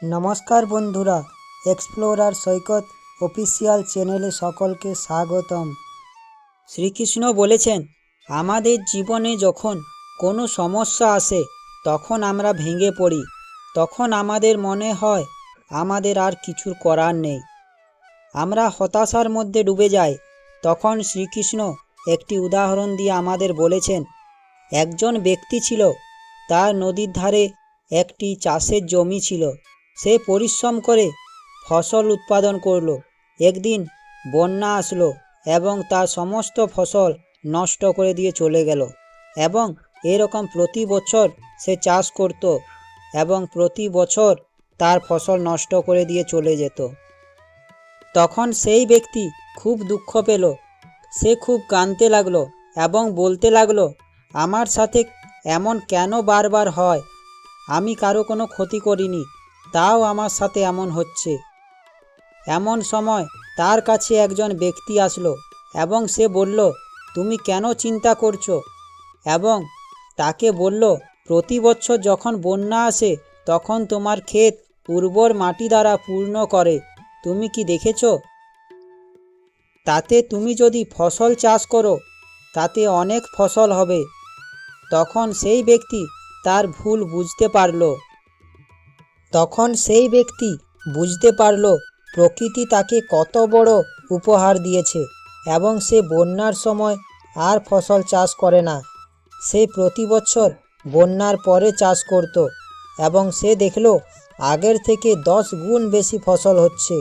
নমস্কার বন্ধুরা, এক্সপ্লোরার সৈকত অফিসিয়াল চ্যানেলে সকলকে স্বাগতম। শ্রীকৃষ্ণ বলেছেন, আমাদের জীবনে যখন কোনো সমস্যা আসে তখন আমরা ভেঙে পড়ি। তখন আমাদের মনে হয় আমাদের আর কিছুর করার নেই, আমরা হতাশার মধ্যে ডুবে যাই। তখন শ্রীকৃষ্ণ একটি উদাহরণ দিয়ে আমাদের বলেছেন, একজন ব্যক্তি ছিল, তার নদীর ধারে একটি চাষের জমি ছিল। সে পরিশ্রম করে ফসল উৎপাদন করলো। একদিন বন্যা আসলো এবং তার সমস্ত ফসল নষ্ট করে দিয়ে চলে গেল। এবং এরকম প্রতি বছর সে চাষ করত এবং প্রতি বছর তার ফসল নষ্ট করে দিয়ে চলে যেত। তখন সেই ব্যক্তি খুব দুঃখ পেল। সে খুব কাঁদতে লাগলো এবং বলতে লাগলো, আমার সাথে এমন কেন বারবার হয়? আমি কারো কোনো ক্ষতি করিনি, তাও আমার সাথে এমন হচ্ছে। এমন সময় তার কাছে একজন ব্যক্তি আসলো এবং সে বলল, তুমি কেন চিন্তা করছো? এবং তাকে বলল, প্রতি বছর যখন বন্যা আসে তখন তোমার ক্ষেত উর্বর মাটি দ্বারা পূর্ণ করে। তুমি কি দেখেছো? তাতে তুমি যদি ফসল চাষ করো তাতে অনেক ফসল হবে। তখন সেই ব্যক্তি তার ভুল বুঝতে পারল। প্রকৃতি তাকে কত বড় উপহার দিয়েছে এবং সে বন্যার সময় আর ফসল চাষ করে না। সে প্রতি বছর বন্যার পরে চাষ করত এবং সে দেখল আগের থেকে 10 গুণ বেশি ফসল হচ্ছে।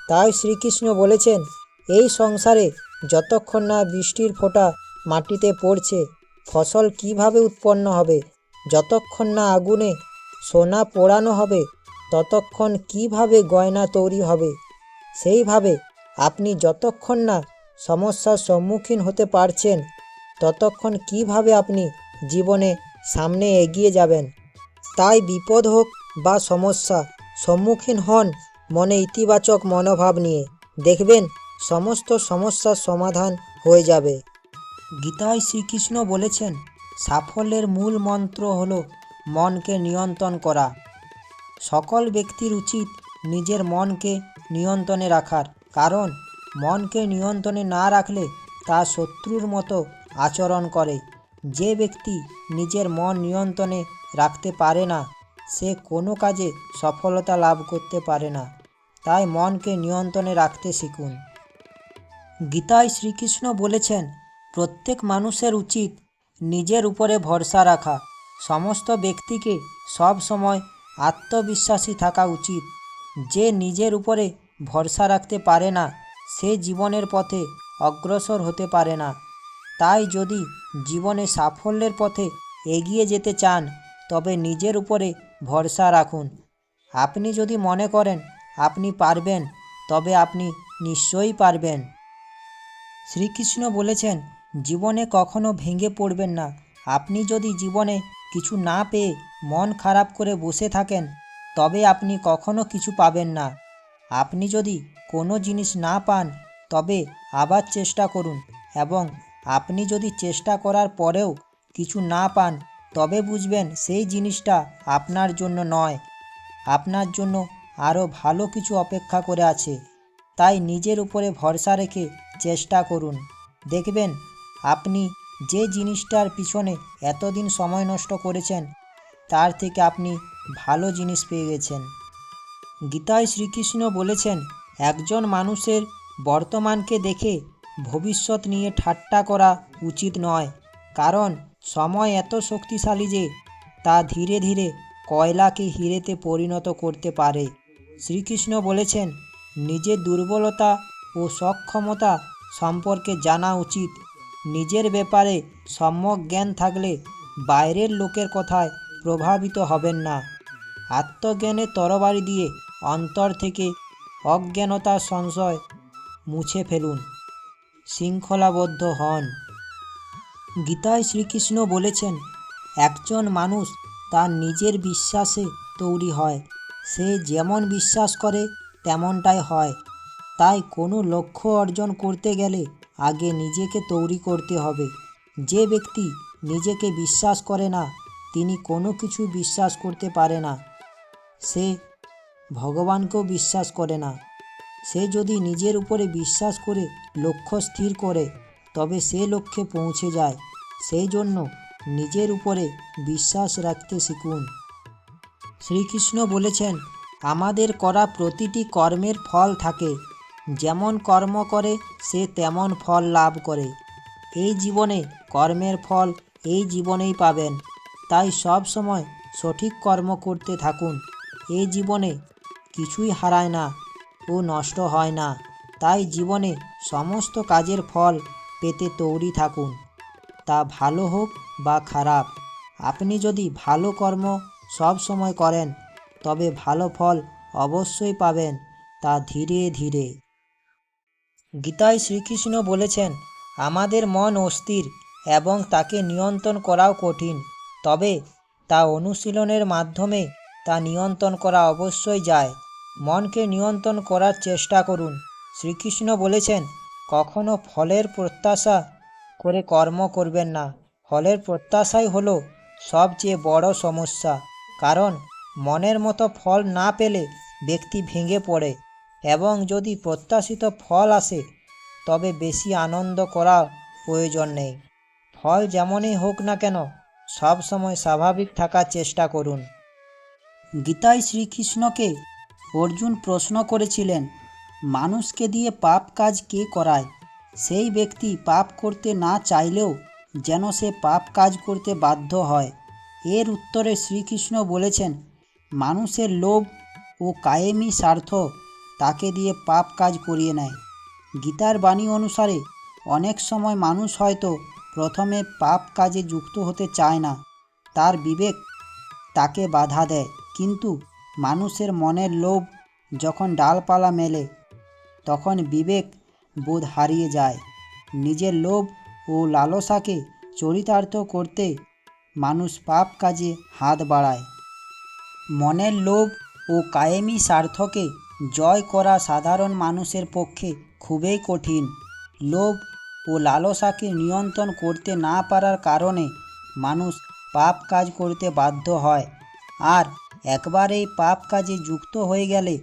তাই শ্রীকৃষ্ণ বলেছেন, এই সংসারে যতক্ষণ না বৃষ্টির ফোঁটা মাটিতে পড়ছে ফসল কিভাবে উৎপন্ন হবে? যতক্ষণ না আগুনে সোনা পোড়ানো হবে ততক্ষণ কিভাবে গয়না তৈরি হবে? সেইভাবে আপনি যতক্ষণ না সমস্যার সম্মুখীন হতে পারছেন ততক্ষণ কিভাবে আপনি জীবনে সামনে এগিয়ে যাবেন? তাই বিপদ হোক বা সমস্যা, সম্মুখীন হন মনে ইতিবাচক মনোভাব নিয়ে। দেখবেন সমস্ত সমস্যার সমাধান হয়ে যাবে। গীতায় শ্রীকৃষ্ণ বলেছেন, সাফল্যের মূল মন্ত্র হলো মনকে নিয়ন্ত্রণ করা। সকল ব্যক্তির উচিত নিজের মনকে নিয়ন্ত্রণে রাখার, কারণ মনকে নিয়ন্ত্রণে না রাখলে তা শত্রুর মতো আচরণ করে। যে ব্যক্তি নিজের মন নিয়ন্ত্রণে রাখতে পারে না সে কোনো কাজে সফলতা লাভ করতে পারে না। তাই মনকে নিয়ন্ত্রণে রাখতে শিখুন। গীতায় শ্রীকৃষ্ণ বলেছেন, প্রত্যেক মানুষের উচিত নিজের উপরে ভরসা রাখা। সমস্ত ব্যক্তিকে সব সময় আত্মবিশ্বাসী থাকা উচিত। যে নিজের উপরে ভরসা রাখতে পারে না সে জীবনের পথে অগ্রসর হতে পারে না। তাই যদি জীবনে সাফল্যের পথে এগিয়ে যেতে চান তবে নিজের উপরে ভরসা রাখুন। আপনি যদি মনে করেন আপনি পারবেন তবে আপনি নিশ্চয়ই পারবেন। শ্রীকৃষ্ণ বলেছেন, জীবনে কখনো ভেঙে পড়বেন না। আপনি যদি জীবনে কিছু না পেয়ে মন খারাপ করে বসে থাকেন তবে আপনি কখনো কিছু পাবেন না। আপনি যদি কোনো জিনিস না পান তবে আবার চেষ্টা করুন, এবং আপনি যদি চেষ্টা করার পরেও কিছু না পান তবে বুঝবেন সেই জিনিসটা আপনার জন্য নয়। আপনার জন্য আরও ভালো কিছু অপেক্ষা করে আছে। তাই নিজের উপরে ভরসা রেখে চেষ্টা করুন। দেখবেন আপনি যে জিনিসটার পিছনে এতদিন সময় নষ্ট করেছেন তার থেকে আপনি ভালো জিনিস পেয়ে গেছেন। গীতায় শ্রীকৃষ্ণ বলেছেন, একজন মানুষের বর্তমানকে দেখে ভবিষ্যৎ নিয়ে ঠাট্টা করা উচিত নয়, কারণ সময় এত শক্তিশালী যে তা ধীরে ধীরে কয়লাকে হিরেতে পরিণত করতে পারে। শ্রীকৃষ্ণ বলেছেন, নিজের দুর্বলতা ও সক্ষমতা সম্পর্কে জানা উচিত। নিজের ব্যাপারে সম্যক জ্ঞান থাকলে বাইরের লোকের কথায় প্রভাবিত হবেন না। আত্মজ্ঞানের তরবারি দিয়ে অন্তর থেকে অজ্ঞানতার সংশয় মুছে ফেলুন। শৃঙ্খলাবদ্ধ হন। গীতায় শ্রীকৃষ্ণ বলেছেন, একজন মানুষ তার নিজের বিশ্বাসে তৈরি হয়। সে যেমন বিশ্বাস করে তেমনটাই হয়। তাই কোনো লক্ষ্য অর্জন করতে গেলে আগে নিজেকে তৈরি করতে হবে। যে ব্যক্তি নিজেকে বিশ্বাস করে না তিনি কোনো কিছু বিশ্বাস করতে পারে না। সে ভগবানকেও বিশ্বাস করে না। সে যদি নিজের উপরে বিশ্বাস করে লক্ষ্য স্থির করে তবে সে লক্ষ্যে পৌঁছে যায়। সেই জন্য নিজের উপরে বিশ্বাস রাখতে শিখুন। শ্রীকৃষ্ণ বলেছেন, আমাদের করা প্রতিটি কর্মের ফল থাকে। যেমন কর্ম করে সে তেমন ফল লাভ করে। এই জীবনে কর্মের ফল এই জীবনেই পাবেন। তাই সব সময় সঠিক কর্ম করতে থাকুন। এই জীবনে কিছুই হারায় না ও নষ্ট হয় না। তাই জীবনে সমস্ত কাজের ফল পেতে তৈরি থাকুন, তা ভালো হোক বা খারাপ। আপনি যদি ভালো কর্ম সব সময় করেন তবে ভালো ফল অবশ্যই পাবেন, তা ধীরে ধীরে। গীতায় শ্রীকৃষ্ণ বলেছেন, আমাদের মন অস্থির এবং তাকে নিয়ন্ত্রণ করাও কঠিন, তবে তা অনুশীলনের মাধ্যমে তা নিয়ন্ত্রণ করা অবশ্যই যায়। মনকে নিয়ন্ত্রণ করার চেষ্টা করুন। শ্রীকৃষ্ণ বলেছেন, কখনো ফলের প্রত্যাশা করে কর্ম করবেন না। ফলের প্রত্যাশাই হলো সবচেয়ে বড় সমস্যা। কারণ মনের মতো ফল না পেলে ব্যক্তি ভেঙে পড়ে, এবং যদি প্রত্যাশিত ফল আসে তবে বেশি আনন্দ করা প্রয়োজন নেই। ফল যেমনই হোক না কেন সব সময় স্বাভাবিক থাকার চেষ্টা করুন। গীতায় শ্রীকৃষ্ণকে অর্জুন প্রশ্ন করেছিলেন, মানুষকে দিয়ে পাপ কাজ কে করায়? সেই ব্যক্তি পাপ করতে না চাইলেও যেন সে পাপ কাজ করতে বাধ্য হয়। এর উত্তরে শ্রীকৃষ্ণ বলেছেন, মানুষের লোভ ও কায়েমি স্বার্থ তাকে দিয়ে পাপ কাজ করিয়ে নেয়। গীতার বাণী অনুসারে অনেক সময় মানুষ হয়তো প্রথমে পাপ কাজে যুক্ত হতে চায় না, তার বিবেক তাকে বাধা দেয়। কিন্তু মানুষের মনের লোভ যখন ডালপালা মেলে তখন বিবেক বোধ হারিয়ে যায়। নিজের লোভ ও লালসাকে চরিতার্থ করতে মানুষ পাপ কাজে হাত বাড়ায়। মনের লোভ ও কায়েমি স্বার্থকে জয় করা সাধারণ মানুষের পক্ষে খুবই কঠিন। লোভ ও লালসাকে নিয়ন্ত্রণ করতে না পারার কারণে মানুষ পাপ কাজ করতে বাধ্য হয়। আর একবার এই পাপ কাজে যুক্ত হয়ে গেলে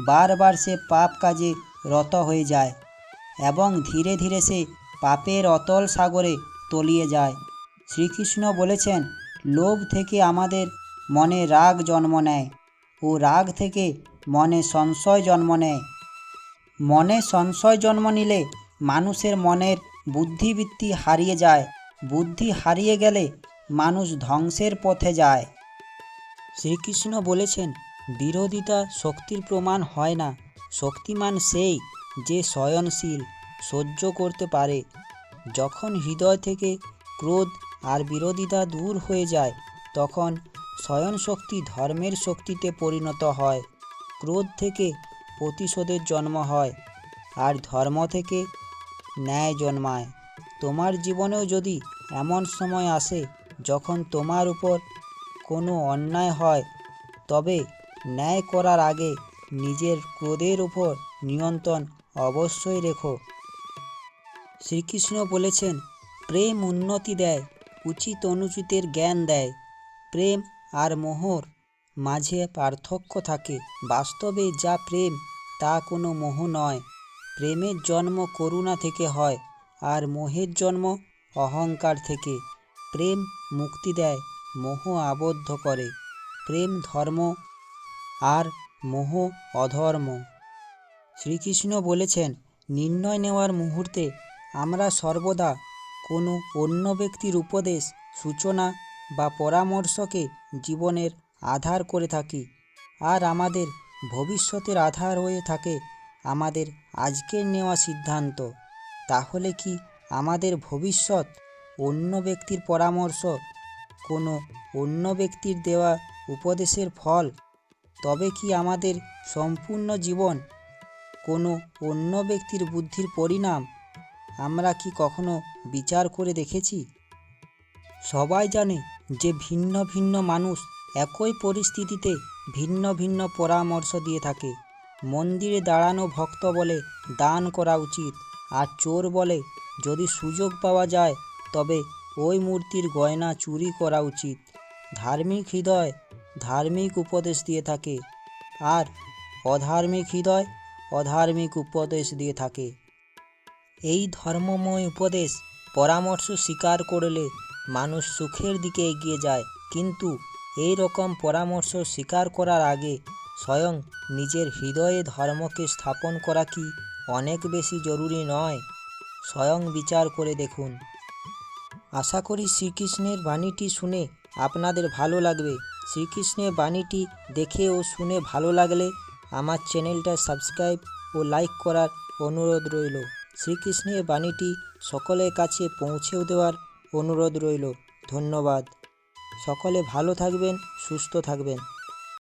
বারবার সে পাপ কাজে রত হয়ে যায় এবং ধীরে ধীরে সে পাপের অতল সাগরে তলিয়ে যায়। শ্রীকৃষ্ণ বলেছেন, লোভ থেকে আমাদের মনে রাগ জন্ম নেয় ও রাগ থেকে মনে সংশয় জন্ম নেয়। মনে সংশয় জন্ম নিলে মানুষের মনের বুদ্ধিবৃত্তি হারিয়ে যায়। বুদ্ধি হারিয়ে গেলে মানুষ ধ্বংসের পথে যায়। শ্রীকৃষ্ণ বলেছেন, বিরোধিতা শক্তির প্রমাণ হয় না। শক্তিমান সেই যে সহনশীল, সহ্য করতে পারে। যখন হৃদয় থেকে ক্রোধ আর বিরোধিতা দূর হয়ে যায় তখন সহন শক্তি ধর্মের শক্তিতে পরিণত হয়। ক্রোধ থেকে প্রতিশোধের জন্ম হয় আর ধর্ম থেকে ন্যায় জন্মায়। তোমার জীবনেও যদি এমন সময় আসে যখন তোমার উপর কোনো অন্যায় হয়, তবে ন্যায় করার আগে নিজের ক্রোধের উপর নিয়ন্ত্রণ অবশ্যই রেখো। শ্রীকৃষ্ণ বলেছেন, প্রেম উন্নতি দেয়, উচিত অনুচিতের জ্ঞান দেয়। প্রেম আর মোহর মাঝে পার্থক্য থাকে। বাস্তবে যা প্রেম তা কোনো মোহ নয়। প্রেমের জন্ম করুণা থেকে হয় আর মোহের জন্ম অহংকার থেকে। প্রেম মুক্তি দেয়, মোহ আবদ্ধ করে। প্রেম ধর্ম আর মোহ অধর্ম। শ্রীকৃষ্ণ বলেছেন, নির্ণয় নেওয়ার মুহূর্তে আমরা সর্বদা কোনো অন্য ব্যক্তির উপদেশ, সূচনা বা পরামর্শকে জীবনের আধার করে থাকি, আর আমাদের ভবিষ্যতের আধার হয়ে থাকে আমাদের আজকের নেওয়া সিদ্ধান্ত। তাহলে কি আমাদের ভবিষ্যৎ অন্য ব্যক্তির পরামর্শ, কোনো অন্য ব্যক্তির দেওয়া উপদেশের ফল? তবে কি আমাদের সম্পূর্ণ জীবন কোনো অন্য ব্যক্তির বুদ্ধির পরিণাম? আমরা কি কখনো বিচার করে দেখেছি? সবাই জানে যে ভিন্ন ভিন্ন মানুষ একই পরিস্থিতিতে ভিন্ন ভিন্ন পরামর্শ দিয়ে থাকে। মন্দিরে দাঁড়ানো ভক্ত বলে দান করা উচিত, আর চোর বলে যদি সুযোগ পাওয়া যায় তবে ওই মূর্তির গয়না চুরি করা উচিত। ধার্মিক হৃদয় ধার্মিক উপদেশ দিয়ে থাকে, আর অধার্মিক হৃদয় অধার্মিক উপদেশ দিয়ে থাকে। এই ধর্মময় উপদেশ পরামর্শ স্বীকার করলে মানুষ সুখের দিকে এগিয়ে যায়, কিন্তু এই রকম পরামর্শ স্বীকার করার আগে স্বয়ং নিজের হৃদয়ে ধর্মকে স্থাপন করা কি অনেক বেশি জরুরি নয়? স্বয়ং বিচার করে দেখুন। আশা করি শ্রীকৃষ্ণের বাণীটি শুনে আপনাদের ভালো লাগবে। শ্রীকৃষ্ণের বাণীটি দেখে ও শুনে ভালো লাগলে আমার চ্যানেলটা সাবস্ক্রাইব ও লাইক করার অনুরোধ রইল। শ্রীকৃষ্ণের বাণীটি সকলের কাছে পৌঁছেও দেওয়ার অনুরোধ রইল। ধন্যবাদ। সকলে ভালো থাকবেন, সুস্থ থাকবেন।